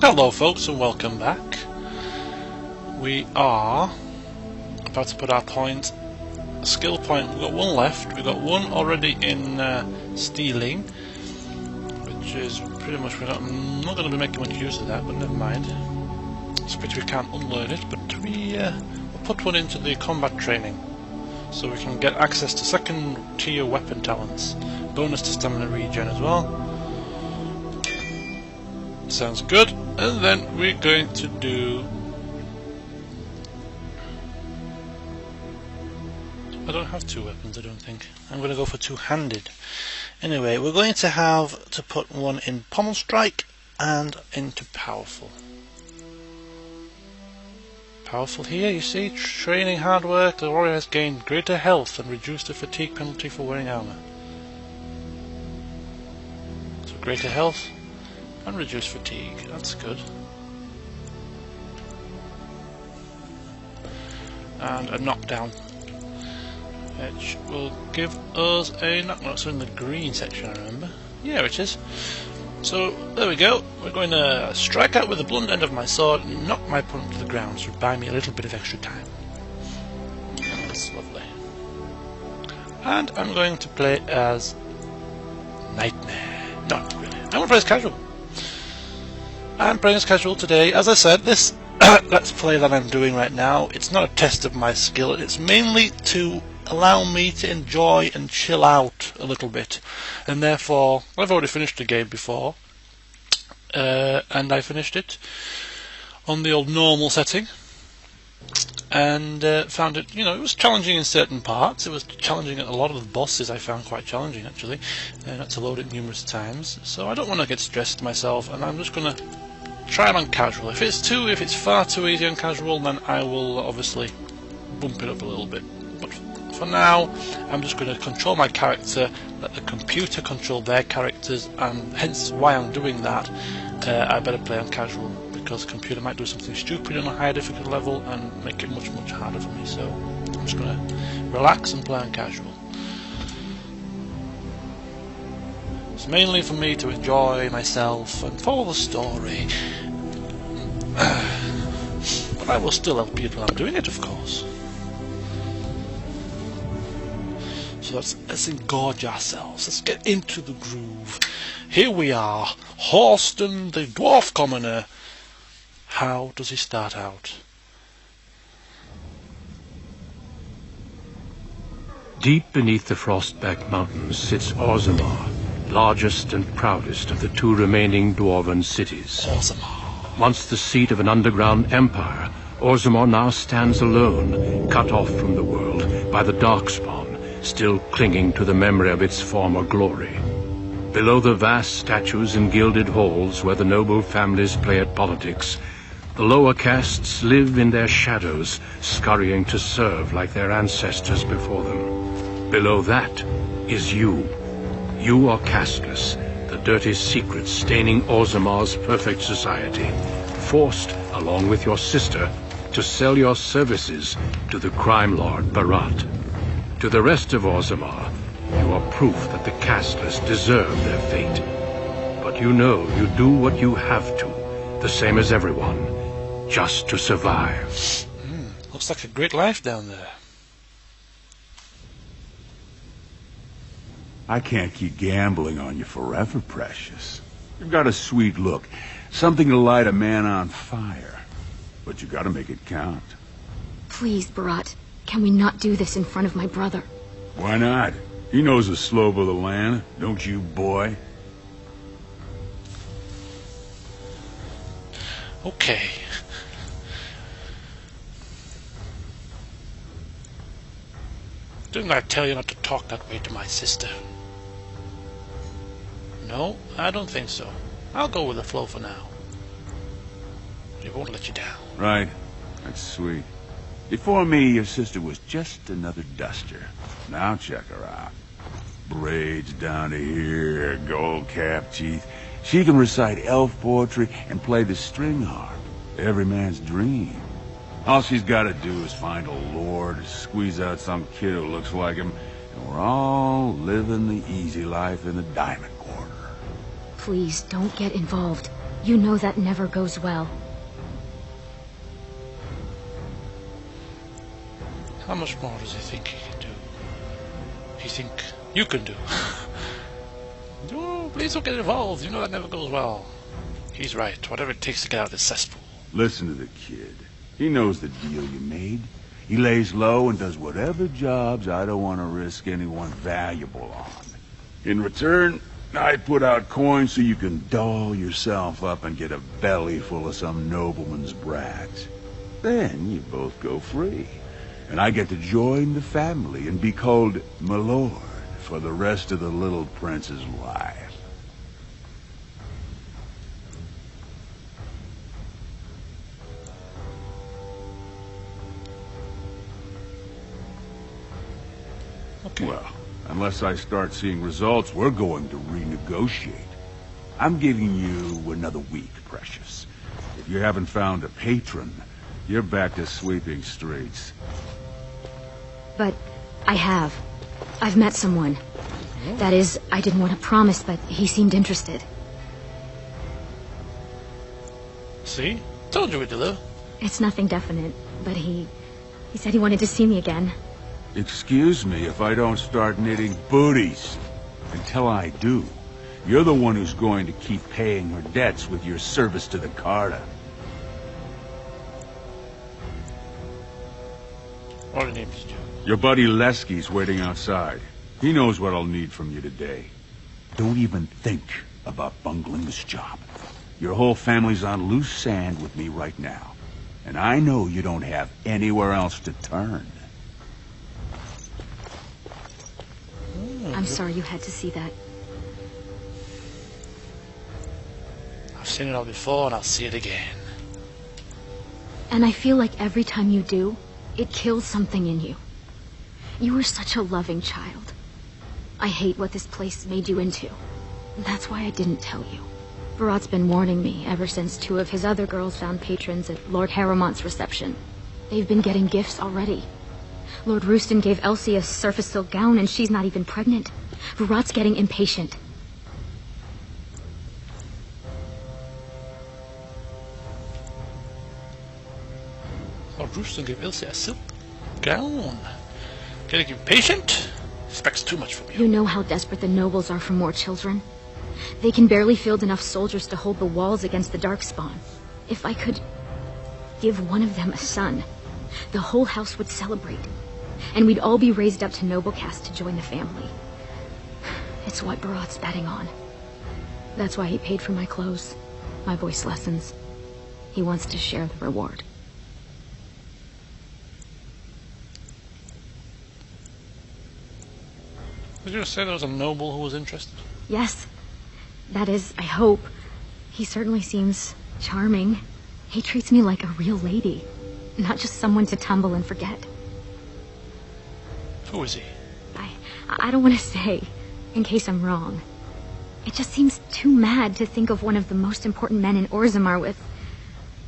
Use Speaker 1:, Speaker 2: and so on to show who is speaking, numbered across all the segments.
Speaker 1: Hello folks and welcome back. We are about to put our skill point. We've got one left. We've got one already in stealing, which is pretty much, I'm not going to be making much use of that, but never mind. It's a pity we can't unlearn it, but we'll put one into the combat training so we can get access to second tier weapon talents. Bonus to stamina regen as well. Sounds good. And then we're going to do... I don't have two weapons, I don't think. I'm going to go for two-handed. Anyway, we're going to have to put one in Pommel Strike and into Powerful. Powerful here, you see, training hard work, the warrior has gained greater health and reduced the fatigue penalty for wearing armor. So greater health and reduced fatigue, that's good. And a knockdown, which will give us a knockdown. So in the green section, I remember. Yeah, it is. So there we go. We're going to strike out with the blunt end of my sword and knock my opponent to the ground, so buy me a little bit of extra time. That's lovely. And I'm going to play as Nightmare. Not really. I'm going to play as casual. I'm playing as casual today. As I said, this let's play that I'm doing right now, it's not a test of my skill. It's mainly to allow me to enjoy and chill out a little bit. And therefore, I've already finished the game before. And I finished it on the old normal setting. And found it, it was challenging in certain parts. It was challenging at a lot of the bosses. I found quite challenging actually. I had to load it numerous times. So I don't want to get stressed myself, and I'm just going to try it on casual. If it's far too easy on casual, then I will obviously bump it up a little bit. But for now, I'm just going to control my character, let the computer control their characters, and hence why I'm doing that. I better play on casual, because the computer might do something stupid on a higher difficulty level and make it much, much harder for me. So I'm just going to relax and play on casual. It's mainly for me to enjoy myself and follow the story. But I will still help you while I'm doing it, of course. So let's engorge ourselves. Let's get into the groove. Here we are, Horston, the dwarf commoner. How does he start out?
Speaker 2: Deep beneath the Frostback Mountains sits Orzammar, largest and proudest of the two remaining dwarven cities.
Speaker 1: Orzammar.
Speaker 2: Once the seat of an underground empire, Orzammar now stands alone, cut off from the world by the Darkspawn, still clinging to the memory of its former glory. Below the vast statues and gilded halls where the noble families play at politics, the lower castes live in their shadows, scurrying to serve like their ancestors before them. Below that is you. You are casteless, the dirty secret staining Orzammar's perfect society, forced, along with your sister, to sell your services to the crime lord Barat. To the rest of Orzammar, you are proof that the casteless deserve their fate. But you know you do what you have to, the same as everyone, just to survive.
Speaker 1: Looks like a great life down there.
Speaker 3: I can't keep gambling on you forever, Precious. You've got a sweet look, something to light a man on fire. But you gotta make it count.
Speaker 4: Please, Barat, can we not do this in front of my brother?
Speaker 3: Why not? He knows the slope of the land, don't you, boy?
Speaker 1: Okay. Didn't I tell you not to talk that way to my sister? No, I don't think so. I'll go with the flow for now. She won't let you down.
Speaker 3: Right. That's sweet. Before me, your sister was just another duster. Now check her out. Braids down to here, gold cap teeth. She can recite elf poetry and play the string harp. Every man's dream. All she's got to do is find a lord, squeeze out some kid who looks like him, and we're all living the easy life in the Diamond Quarter.
Speaker 4: Please, don't get involved. You know that never goes well.
Speaker 1: How much more does he think he can do? He think you can do? Oh, please don't get involved. You know that never goes well. He's right. Whatever it takes to get out of this cesspool.
Speaker 3: Listen to the kid. He knows the deal you made. He lays low and does whatever jobs I don't want to risk anyone valuable on. In return, I put out coins so you can doll yourself up and get a belly full of some nobleman's brats. Then you both go free. And I get to join the family and be called my lord for the rest of the little prince's life.
Speaker 1: Okay.
Speaker 3: Well, unless I start seeing results, we're going to renegotiate. I'm giving you another week, Precious. If you haven't found a patron, you're back to sweeping streets.
Speaker 4: But I have. I've met someone. That is, I didn't want to promise, but he seemed interested.
Speaker 1: See? Told you we'd deliver.
Speaker 4: It's nothing definite, but he said he wanted to see me again.
Speaker 3: Excuse me if I don't start knitting booties. Until I do, you're the one who's going to keep paying her debts with your service to the Carta.
Speaker 1: What do you need me to do?
Speaker 3: Your buddy Lesky's waiting outside. He knows what I'll need from you today. Don't even think about bungling this job. Your whole family's on loose sand with me right now. And I know you don't have anywhere else to turn.
Speaker 4: I'm sorry you had to see that.
Speaker 1: I've seen it all before, and I'll see it again.
Speaker 4: And I feel like every time you do, it kills something in you. You were such a loving child. I hate what this place made you into. That's why I didn't tell you. Barat's been warning me ever since 2 of his other girls found patrons at Lord Harrowmont's reception. They've been getting gifts already. Lord Rooston gave Elsie a surface silk gown, and she's not even pregnant. Barat's getting impatient.
Speaker 1: Lord Rooston gave Elsie a silk gown. Getting impatient? Expects too much from you.
Speaker 4: You know how desperate the nobles are for more children? They can barely field enough soldiers to hold the walls against the Darkspawn. If I could give one of them a son, the whole house would celebrate. And we'd all be raised up to noble caste to join the family. It's what Barat's betting on. That's why he paid for my clothes, my voice lessons. He wants to share the reward.
Speaker 1: Did you say there was a noble who was interested?
Speaker 4: Yes. That is, I hope. He certainly seems charming. He treats me like a real lady, not just someone to tumble and forget.
Speaker 1: Who is he?
Speaker 4: I don't want to say, in case I'm wrong. It just seems too mad to think of one of the most important men in Orzammar with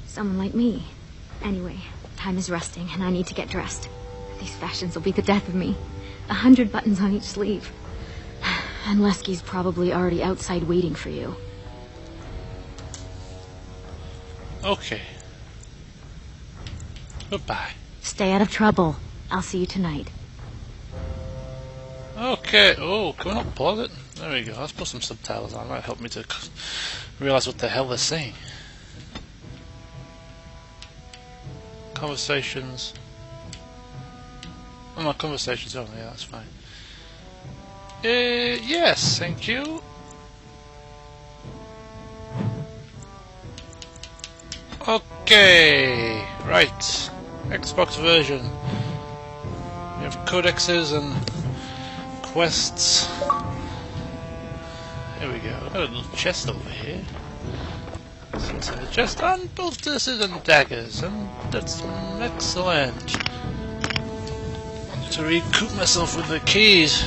Speaker 4: someone like me. Anyway, time is rusting, and I need to get dressed. These fashions will be the death of me. 100 buttons on each sleeve. And Lesky's probably already outside waiting for you.
Speaker 1: Okay. Goodbye.
Speaker 4: Stay out of trouble. I'll see you tonight.
Speaker 1: Okay. Oh, can we not pause it? There we go. Let's put some subtitles on. That might help me to realize what the hell they're saying. Conversations. Oh, my conversations. Oh, yeah, that's fine. Yes, thank you. Okay, right. Xbox version. We have codexes and quests. There we go. I've got a little chest over here. So inside the chest, and poultices and daggers, and that's excellent. To recoup myself with the keys.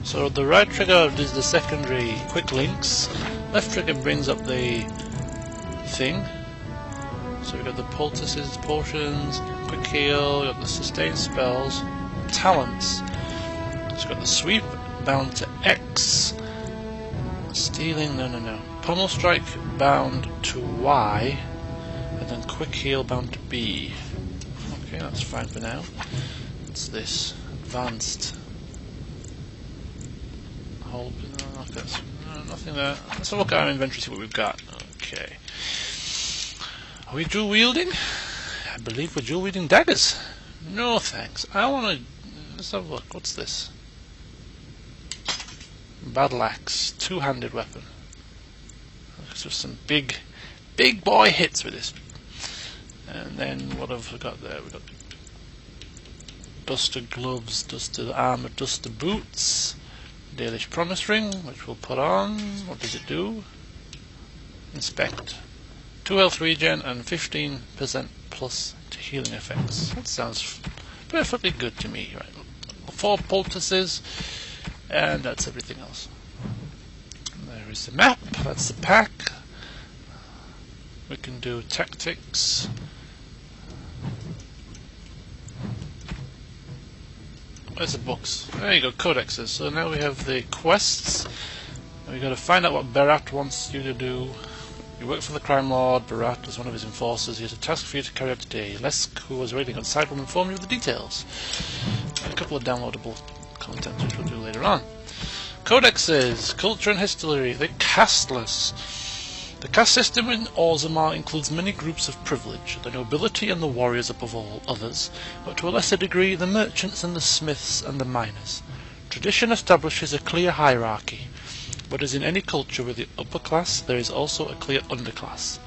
Speaker 1: So the right trigger is the secondary quick links. Left trigger brings up the thing. So we've got the poultices, potions, quick heal, we've got the sustain spells, talents. So we've got the sweep, bound to X. Stealing, no. Pommel Strike bound to Y, and then Quick Heal bound to B. Okay, that's fine for now. What's this? Advanced. Hold. No, that's nothing there. Let's have a look at our inventory, see what we've got. Okay. Are we dual wielding? I believe we're dual wielding daggers. No thanks. I want to. Let's have a look. What's this? Battle axe, two-handed weapon. So some big boy hits with this. And then what have we got there? We've got duster gloves, duster armor, duster boots, Dalish promise ring, which we'll put on. What does it do? Inspect. 2 health regen and 15% plus to healing effects. That sounds perfectly good to me. Right. 4 poultices, and that's everything else. There is the map, that's the pack. We can do tactics. Where's the books? There you go, codexes. So now we have the quests. We've got to find out what Berat wants you to do. You work for the Crime Lord. Berat is one of his enforcers. He has a task for you to carry out today. Lesk, who was waiting outside, will inform you of the details. And a couple of downloadable content which we'll do later on. Codexes, culture and history, the casteless. The caste system in Orzammar includes many groups of privilege, the nobility and the warriors above all others, but to a lesser degree the merchants and the smiths and the miners. Tradition establishes a clear hierarchy, but as in any culture with the upper class, there is also a clear underclass.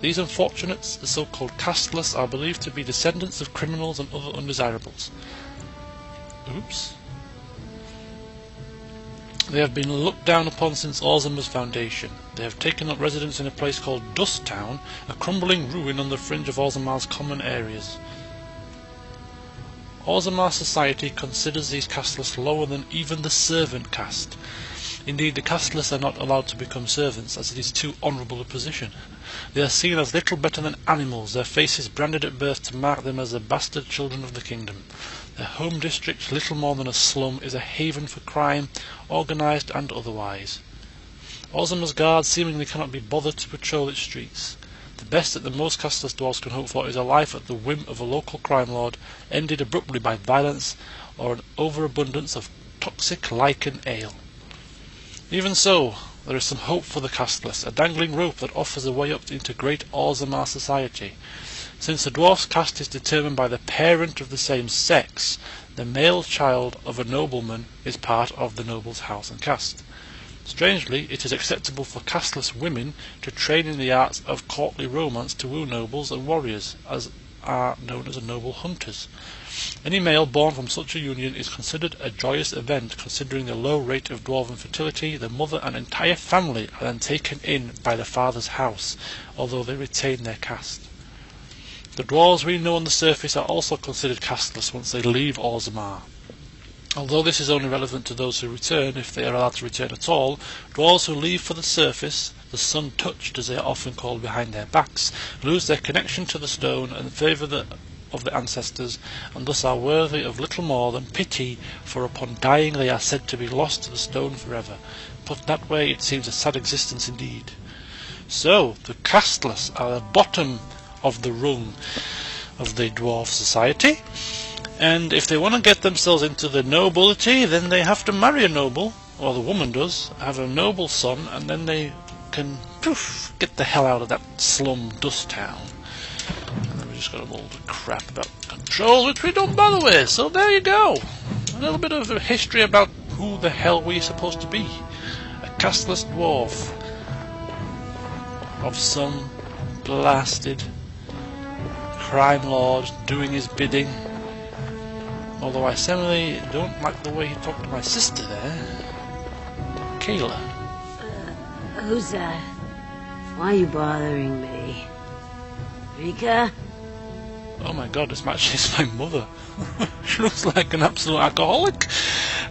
Speaker 1: These unfortunates, the so-called casteless, are believed to be descendants of criminals and other undesirables. Oops. They have been looked down upon since Orzammar's foundation. They have taken up residence in a place called Dust Town, a crumbling ruin on the fringe of Orzammar's common areas. Orzammar society considers these casteless lower than even the servant caste. Indeed, the casteless are not allowed to become servants, as it is too honourable a position. They are seen as little better than animals, their faces branded at birth to mark them as the bastard children of the kingdom. Their home district, little more than a slum, is a haven for crime, organised and otherwise. Orzammar's guards seemingly cannot be bothered to patrol its streets. The best that the most casteless dwarves can hope for is a life at the whim of a local crime lord, ended abruptly by violence or an overabundance of toxic lichen ale. Even so, there is some hope for the casteless, a dangling rope that offers a way up into great Orzammar society. Since the dwarf's caste is determined by the parent of the same sex, the male child of a nobleman is part of the noble's house and caste. Strangely, it is acceptable for casteless women to train in the arts of courtly romance to woo nobles and warriors, as are known as noble hunters. Any male born from such a union is considered a joyous event, considering the low rate of dwarven fertility. The mother and entire family are then taken in by the father's house, although they retain their caste. The dwarves we know on the surface are also considered casteless once they leave Orzammar. Although this is only relevant to those who return, if they are allowed to return at all, dwarves who leave for the surface, the sun-touched as they are often called behind their backs, lose their connection to the stone and favour of the ancestors, and thus are worthy of little more than pity, for upon dying they are said to be lost to the stone forever. Put that way, it seems a sad existence indeed. So, the casteless are the bottom of the rung of the dwarf society, and if they want to get themselves into the nobility, then they have to marry a noble, or the woman does, have a noble son, and then they can get the hell out of that slum dust town. And then we just got a load of crap about controls, which we don't bother with, so there you go. A little bit of history about who the hell we're supposed to be. A casteless dwarf of some blasted crime lord doing his bidding. Although I certainly don't like the way he talked to my sister there. Kayla.
Speaker 5: Who's that? Why are you bothering me? Rika?
Speaker 1: Oh my god, it's my mother. She looks like an absolute alcoholic.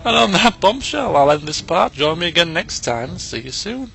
Speaker 1: And on that bombshell, I'll end this part. Join me again next time. See you soon.